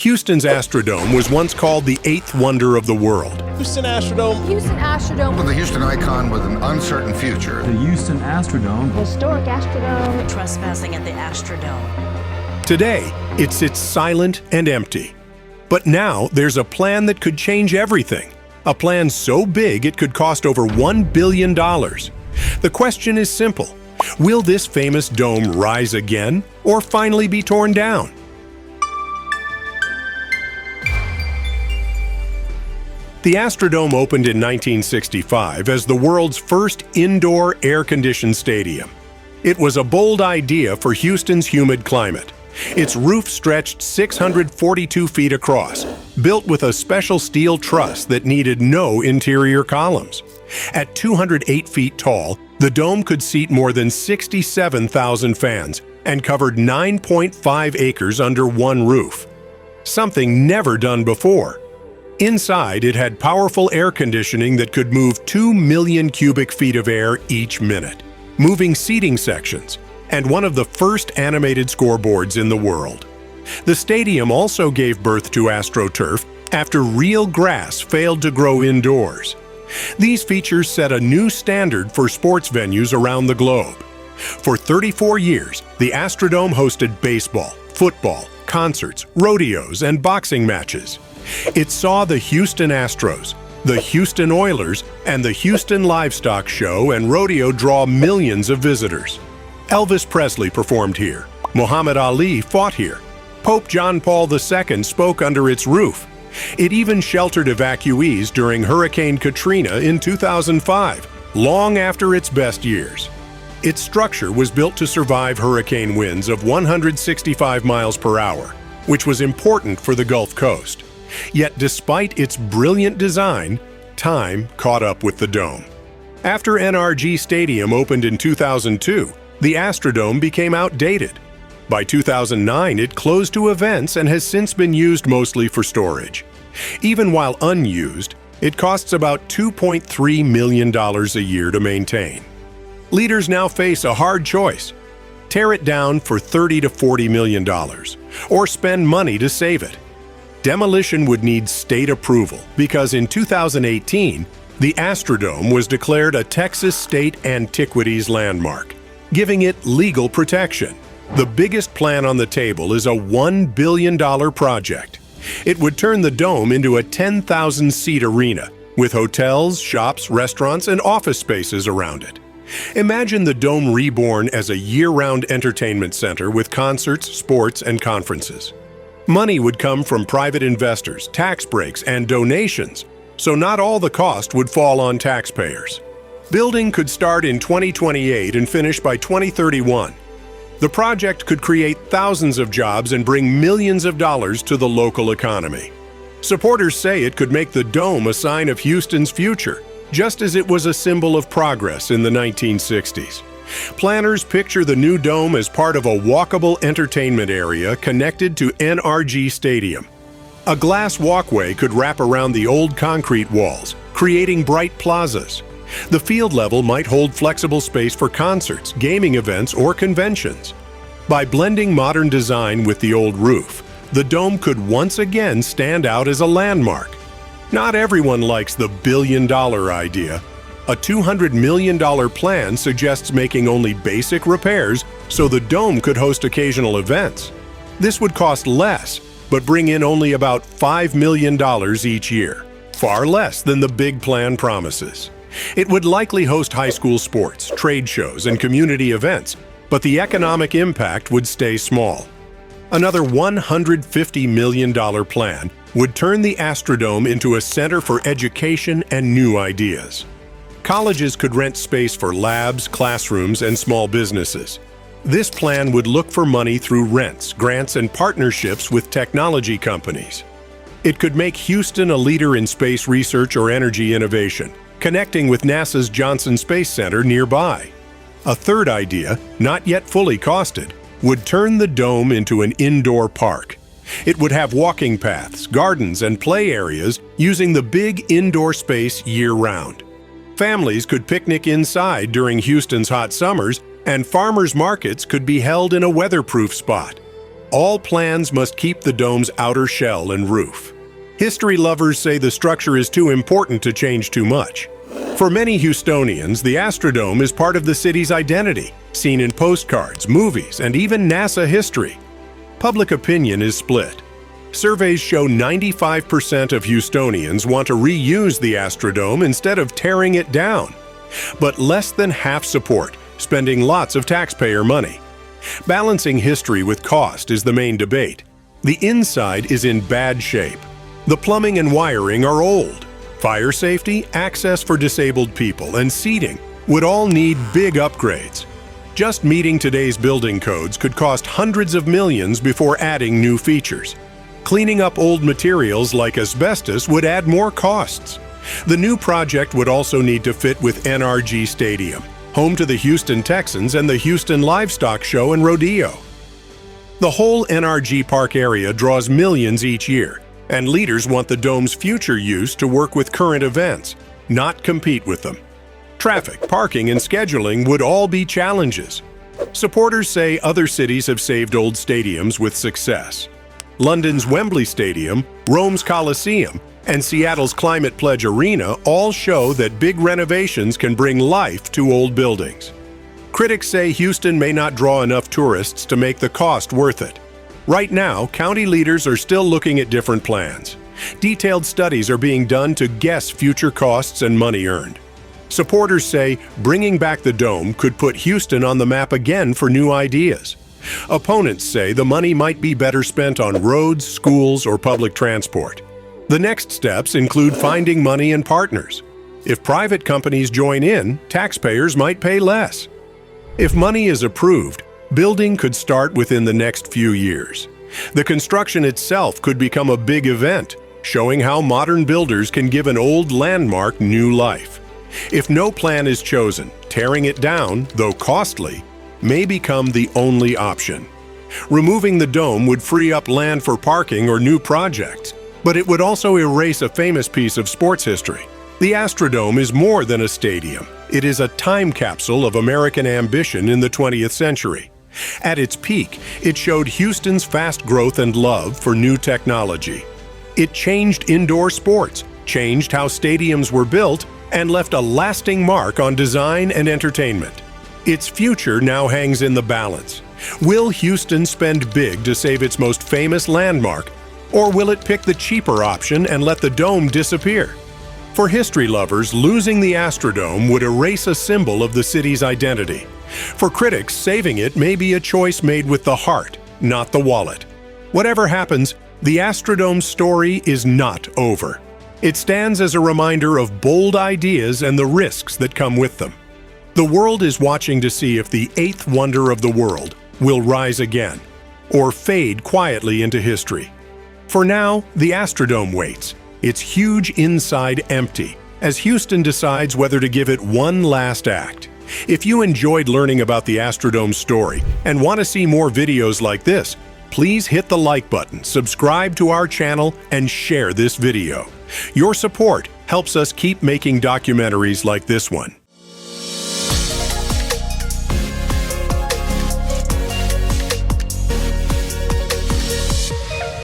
Houston's Astrodome was once called the eighth wonder of the world. Houston Astrodome. Houston Astrodome. With a Houston icon with an uncertain future. The Houston Astrodome. Historic Astrodome. Trespassing at the Astrodome. Today, it sits silent and empty. But now there's a plan that could change everything. A plan so big it could cost over $1 billion. The question is simple. Will this famous dome rise again or finally be torn down? The Astrodome opened in 1965 as the world's first indoor air-conditioned stadium. It was a bold idea for Houston's humid climate. Its roof stretched 642 feet across, built with a special steel truss that needed no interior columns. At 208 feet tall, the dome could seat more than 67,000 fans and covered 9.5 acres under one roof. Something never done before. Inside, it had powerful air conditioning that could move 2 million cubic feet of air each minute, moving seating sections, and one of the first animated scoreboards in the world. The stadium also gave birth to AstroTurf after real grass failed to grow indoors. These features set a new standard for sports venues around the globe. For 34 years, the Astrodome hosted baseball, football, concerts, rodeos, and boxing matches. It saw the Houston Astros, the Houston Oilers, and the Houston Livestock Show and Rodeo draw millions of visitors. Elvis Presley performed here. Muhammad Ali fought here. Pope John Paul II spoke under its roof. It even sheltered evacuees during Hurricane Katrina in 2005, long after its best years. Its structure was built to survive hurricane winds of 165 miles per hour, which was important for the Gulf Coast. Yet despite its brilliant design, time caught up with the dome. After NRG Stadium opened in 2002, the Astrodome became outdated. By 2009, it closed to events and has since been used mostly for storage. Even while unused, it costs about $2.3 million a year to maintain. Leaders now face a hard choice: tear it down for $30 to $40 million, or spend money to save it. Demolition would need state approval because in 2018, the Astrodome was declared a Texas State Antiquities Landmark, giving it legal protection. The biggest plan on the table is a $1 billion project. It would turn the dome into a 10,000-seat arena with hotels, shops, restaurants, and office spaces around it. Imagine the dome reborn as a year-round entertainment center with concerts, sports, and conferences. Money would come from private investors, tax breaks, and donations, so not all the cost would fall on taxpayers. Building could start in 2028 and finish by 2031. The project could create thousands of jobs and bring millions of dollars to the local economy. Supporters say it could make the dome a sign of Houston's future, just as it was a symbol of progress in the 1960s. Planners picture the new dome as part of a walkable entertainment area connected to NRG Stadium. A glass walkway could wrap around the old concrete walls, creating bright plazas. The field level might hold flexible space for concerts, gaming events, or conventions. By blending modern design with the old roof, the dome could once again stand out as a landmark. Not everyone likes the billion-dollar idea. A $200 million plan suggests making only basic repairs so the dome could host occasional events. This would cost less, but bring in only about $5 million each year, far less than the big plan promises. It would likely host high school sports, trade shows, and community events, but the economic impact would stay small. Another $150 million plan would turn the Astrodome into a center for education and new ideas. Colleges could rent space for labs, classrooms, and small businesses. This plan would look for money through rents, grants, and partnerships with technology companies. It could make Houston a leader in space research or energy innovation, connecting with NASA's Johnson Space Center nearby. A third idea, not yet fully costed, would turn the dome into an indoor park. It would have walking paths, gardens, and play areas using the big indoor space year-round. Families could picnic inside during Houston's hot summers, and farmers markets could be held in a weatherproof spot. All plans must keep the dome's outer shell and roof. History lovers say the structure is too important to change too much. For many Houstonians, the Astrodome is part of the city's identity, seen in postcards, movies, and even NASA history. Public opinion is split. Surveys show 95% of Houstonians want to reuse the Astrodome instead of tearing it down. But less than half support, spending lots of taxpayer money. Balancing history with cost is the main debate. The inside is in bad shape. The plumbing and wiring are old. Fire safety, access for disabled people, and seating would all need big upgrades. Just meeting today's building codes could cost hundreds of millions before adding new features. Cleaning up old materials like asbestos would add more costs. The new project would also need to fit with NRG Stadium, home to the Houston Texans and the Houston Livestock Show and Rodeo. The whole NRG Park area draws millions each year, and leaders want the dome's future use to work with current events, not compete with them. Traffic, parking, and scheduling would all be challenges. Supporters say other cities have saved old stadiums with success. London's Wembley Stadium, Rome's Coliseum, and Seattle's Climate Pledge Arena all show that big renovations can bring life to old buildings. Critics say Houston may not draw enough tourists to make the cost worth it. Right now, county leaders are still looking at different plans. Detailed studies are being done to guess future costs and money earned. Supporters say bringing back the dome could put Houston on the map again for new ideas. Opponents say the money might be better spent on roads, schools, or public transport. The next steps include finding money and partners. If private companies join in, taxpayers might pay less. If money is approved, building could start within the next few years. The construction itself could become a big event, showing how modern builders can give an old landmark new life. If no plan is chosen, tearing it down, though costly, may become the only option. Removing the dome would free up land for parking or new projects, but it would also erase a famous piece of sports history. The Astrodome is more than a stadium. It is a time capsule of American ambition in the 20th century. At its peak, it showed Houston's fast growth and love for new technology. It changed indoor sports, changed how stadiums were built, and left a lasting mark on design and entertainment. Its future now hangs in the balance. Will Houston spend big to save its most famous landmark, or will it pick the cheaper option and let the dome disappear? For history lovers, losing the Astrodome would erase a symbol of the city's identity. For critics, saving it may be a choice made with the heart, not the wallet. Whatever happens, the Astrodome's story is not over. It stands as a reminder of bold ideas and the risks that come with them. The world is watching to see if the eighth wonder of the world will rise again, or fade quietly into history. For now, the Astrodome waits, its huge inside empty, as Houston decides whether to give it one last act. If you enjoyed learning about the Astrodome story and want to see more videos like this, please hit the like button, subscribe to our channel, and share this video. Your support helps us keep making documentaries like this one.